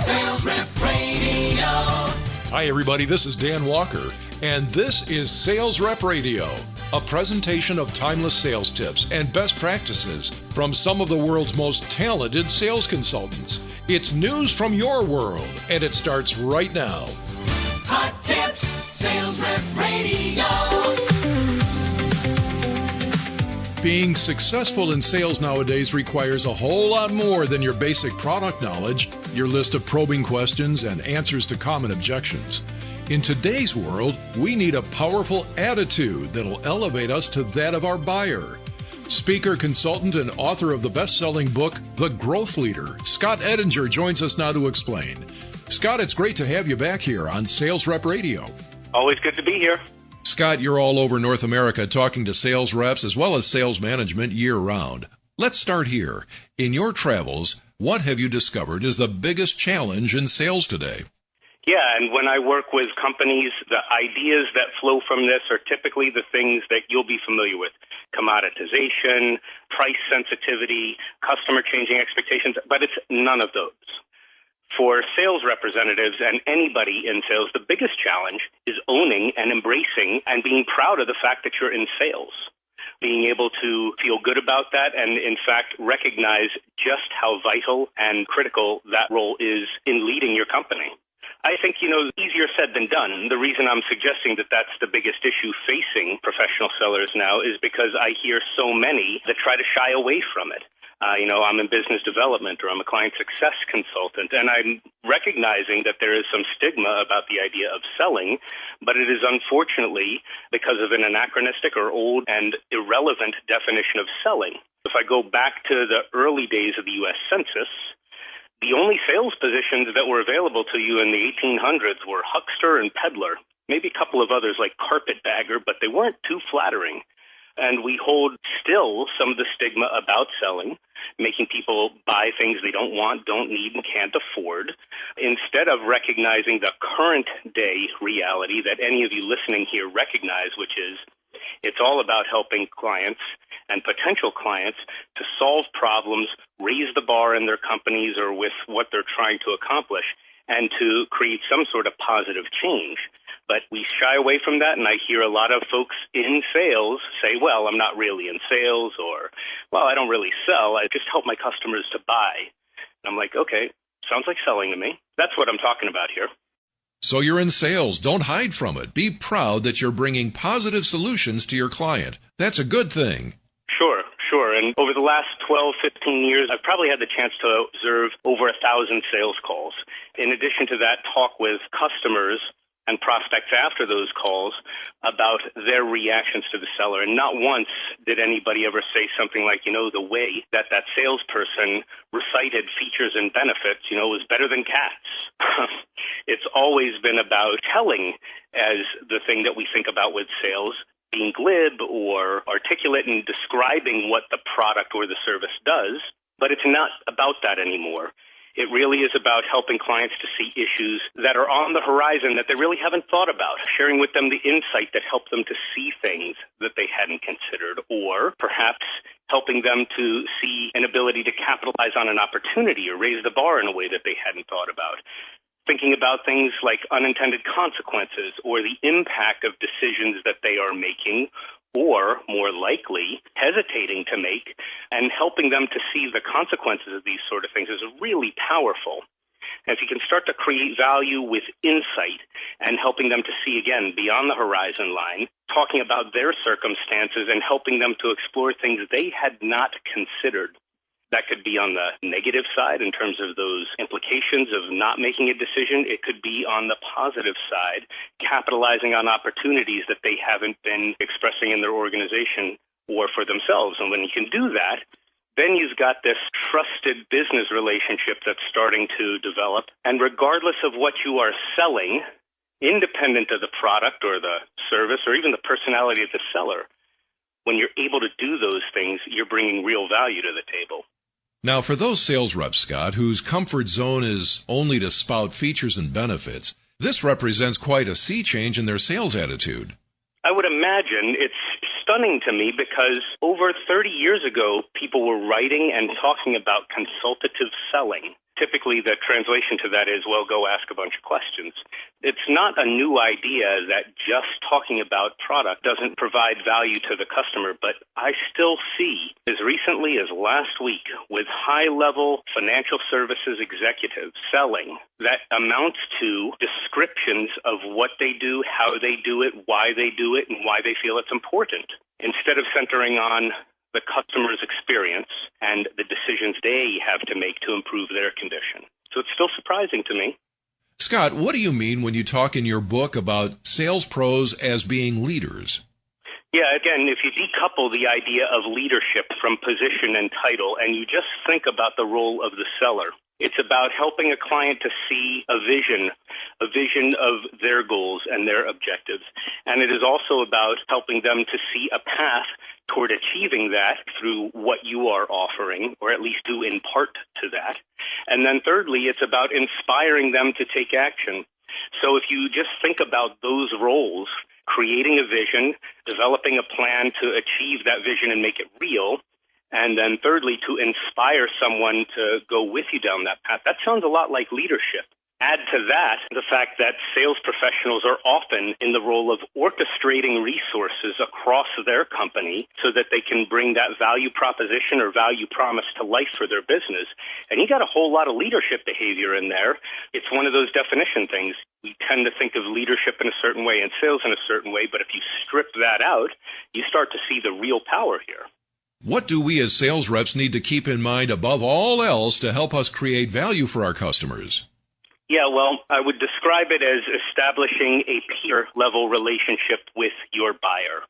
Sales Rep Radio. Hi, everybody. This is Dan Walker, and this is Sales Rep Radio, a presentation of timeless sales tips and best practices from some of the world's most talented sales consultants. It's news from your world, and it starts right now. Hot tips, Sales Rep Radio. Being successful in sales nowadays requires a whole lot more than your basic product knowledge, your list of probing questions, and answers to common objections. In today's world, we need a powerful attitude that'll elevate us to that of our buyer. Speaker, consultant, and author of the best-selling book, The Growth Leader, Scott Edinger, joins us now to explain. Scott, it's great to have you back here on Sales Rep Radio. Always good to be here. Scott, you're all over North America talking to sales reps as well as sales management year-round. Let's start here. In your travels, what have you discovered is the biggest challenge in sales today? Yeah, and when I work with companies, the ideas that flow from this are typically the things that you'll be familiar with. Commoditization, price sensitivity, customer changing expectations, but it's none of those. For sales representatives and anybody in sales, the biggest challenge is owning and embracing and being proud of the fact that you're in sales. Being able to feel good about that and, in fact, recognize just how vital and critical that role is in leading your company. I think, easier said than done. The reason I'm suggesting that that's the biggest issue facing professional sellers now is because I hear so many that try to shy away from it. I'm in business development or I'm a client success consultant, and I'm recognizing that there is some stigma about the idea of selling, but it is unfortunately because of an anachronistic or old and irrelevant definition of selling. If I go back to the early days of the U.S. Census, the only sales positions that were available to you in the 1800s were huckster and peddler, maybe a couple of others like carpetbagger, but they weren't too flattering. And we hold still some of the stigma about selling, making people buy things they don't want, don't need, and can't afford, instead of recognizing the current day reality that any of you listening here recognize, which is it's all about helping clients and potential clients to solve problems, raise the bar in their companies or with what they're trying to accomplish, and to create some sort of positive change. But we shy away from that, and I hear a lot of folks in sales say, well, I'm not really in sales, or, well, I don't really sell. I just help my customers to buy. And I'm like, okay, sounds like selling to me. That's what I'm talking about here. So you're in sales. Don't hide from it. Be proud that you're bringing positive solutions to your client. That's a good thing. Sure. And over the last 12, 15 years, I've probably had the chance to observe over 1,000 sales calls. In addition to that, talk with customers and prospects after those calls about their reactions to the seller. And not once did anybody ever say something like, the way that salesperson recited features and benefits, was better than cats. It's always been about telling as the thing that we think about with sales, being glib or articulate in describing what the product or the service does, but it's not about that anymore. It really is about helping clients to see issues that are on the horizon that they really haven't thought about, sharing with them the insight that helped them to see things that they hadn't considered, or perhaps helping them to see an ability to capitalize on an opportunity or raise the bar in a way that they hadn't thought about. Thinking about things like unintended consequences or the impact of decisions that they are making, or more likely hesitating to make, and helping them to see the consequences of these sort of things is really powerful. And if you can start to create value with insight and helping them to see, again, beyond the horizon line, talking about their circumstances and helping them to explore things they had not considered. That could be on the negative side in terms of those implications of not making a decision. It could be on the positive side, capitalizing on opportunities that they haven't been expressing in their organization or for themselves. And when you can do that, then you've got this trusted business relationship that's starting to develop. And regardless of what you are selling, independent of the product or the service or even the personality of the seller, when you're able to do those things, you're bringing real value to the table. Now, for those sales reps, Scott, whose comfort zone is only to spout features and benefits, this represents quite a sea change in their sales attitude. I would imagine it's stunning to me because over 30 years ago, people were writing and talking about consultative selling. Typically, the translation to that is, well, go ask a bunch of questions. It's not a new idea that just talking about product doesn't provide value to the customer, but I still see, as recently as last week, with high-level financial services executives selling that amounts to descriptions of what they do, how they do it, why they do it, and why they feel it's important, instead of centering on the customer's experience and the decisions they have to make to improve their condition. So it's still surprising to me. Scott, what do you mean when you talk in your book about sales pros as being leaders? Yeah, again, if you decouple the idea of leadership from position and title, and you just think about the role of the seller, it's about helping a client to see a vision of their goals and their objectives. And it is also about helping them to see a path toward achieving that through what you are offering, or at least due in part to that. And then thirdly, it's about inspiring them to take action. So if you just think about those roles, creating a vision, developing a plan to achieve that vision and make it real, and then thirdly, to inspire someone to go with you down that path, that sounds a lot like leadership. Add to that the fact that sales professionals are often in the role of orchestrating resources across their company so that they can bring that value proposition or value promise to life for their business. And you got a whole lot of leadership behavior in there. It's one of those definition things. We tend to think of leadership in a certain way and sales in a certain way, but if you strip that out, you start to see the real power here. What do we as sales reps need to keep in mind above all else to help us create value for our customers? Yeah, well, I would describe it as establishing a peer-level relationship with your buyer.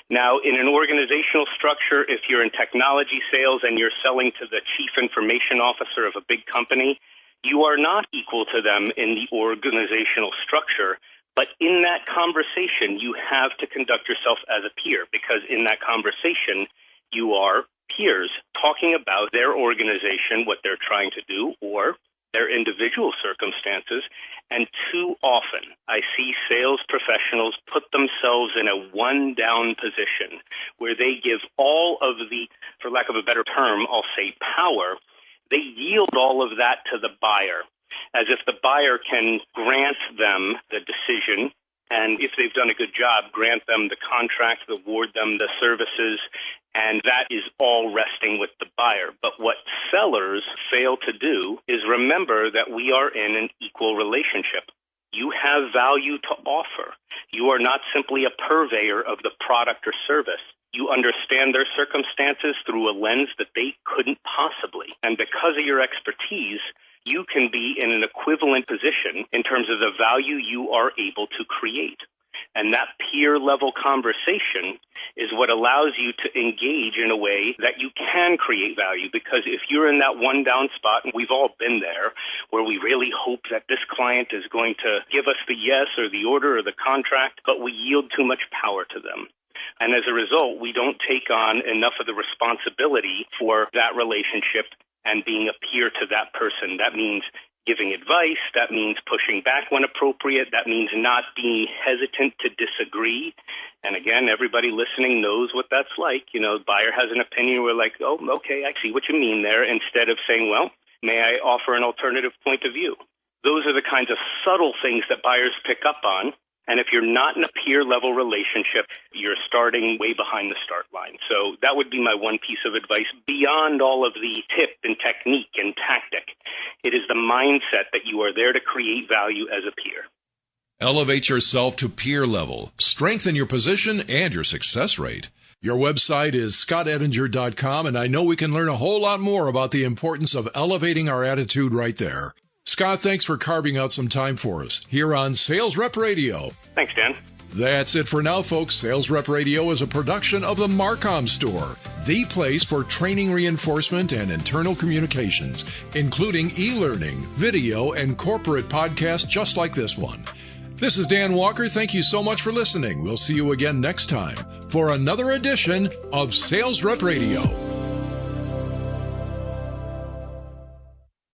Now, in an organizational structure, if you're in technology sales and you're selling to the chief information officer of a big company, you are not equal to them in the organizational structure. But in that conversation, you have to conduct yourself as a peer, because in that conversation, you are peers talking about their organization, what they're trying to do, or their individual circumstances. And too often, I see sales professionals put themselves in a one-down position where they give all of the, for lack of a better term, I'll say power. They yield all of that to the buyer, as if the buyer can grant them the decision, and if they've done a good job, grant them the contract, award them the services, and that is all resting with the buyer. But what sellers fail to do is remember that we are in an equal relationship. You have value to offer. You are not simply a purveyor of the product or service. You understand their circumstances through a lens that they couldn't possibly. And because of your expertise, you can be in an equivalent position in terms of the value you are able to create. And that peer-level conversation is what allows you to engage in a way that you can create value. Because if you're in that one-down spot, and we've all been there, where we really hope that this client is going to give us the yes or the order or the contract, but we yield too much power to them. And as a result, we don't take on enough of the responsibility for that relationship and being a peer to that person. That means giving advice. That means pushing back when appropriate. That means not being hesitant to disagree. And again, everybody listening knows what that's like. You know, the buyer has an opinion. We're like, oh, okay, I see what you mean there, instead of saying, well, may I offer an alternative point of view? Those are the kinds of subtle things that buyers pick up on. And if you're not in a peer-level relationship, you're starting way behind the start line. So that would be my one piece of advice beyond all of the tip and technique and tactic. It is the mindset that you are there to create value as a peer. Elevate yourself to peer level. Strengthen your position and your success rate. Your website is scottedinger.com, and I know we can learn a whole lot more about the importance of elevating our attitude right there. Scott, thanks for carving out some time for us here on Sales Rep Radio. Thanks, Dan. That's it for now, folks. Sales Rep Radio is a production of the Marcom Store, the place for training reinforcement and internal communications, including e-learning, video, and corporate podcasts just like this one. This is Dan Walker. Thank you so much for listening. We'll see you again next time for another edition of Sales Rep Radio.